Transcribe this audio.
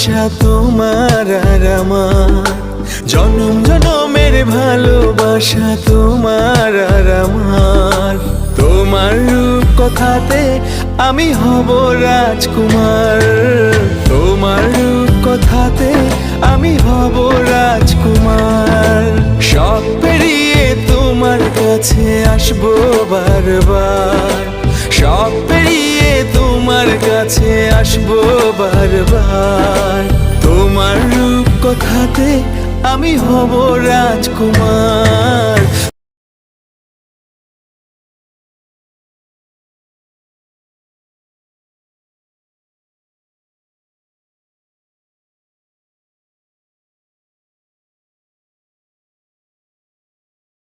ভালোবাসা তোমার আর আমার, জনম জনমের ভালোবাসা তোমার আর আমার। তোমার রূপ কথাতে আমি হব রাজকুমার, তোমার রূপ কথাতে আমি হব রাজকুমার। সব পেরিয়ে তোমার কাছে আসবো বারবার, সব পেরিয়ে তোমার কাছে আসবো বারবার। তোমার রূপ কথাতে আমি হব রাজকুমার,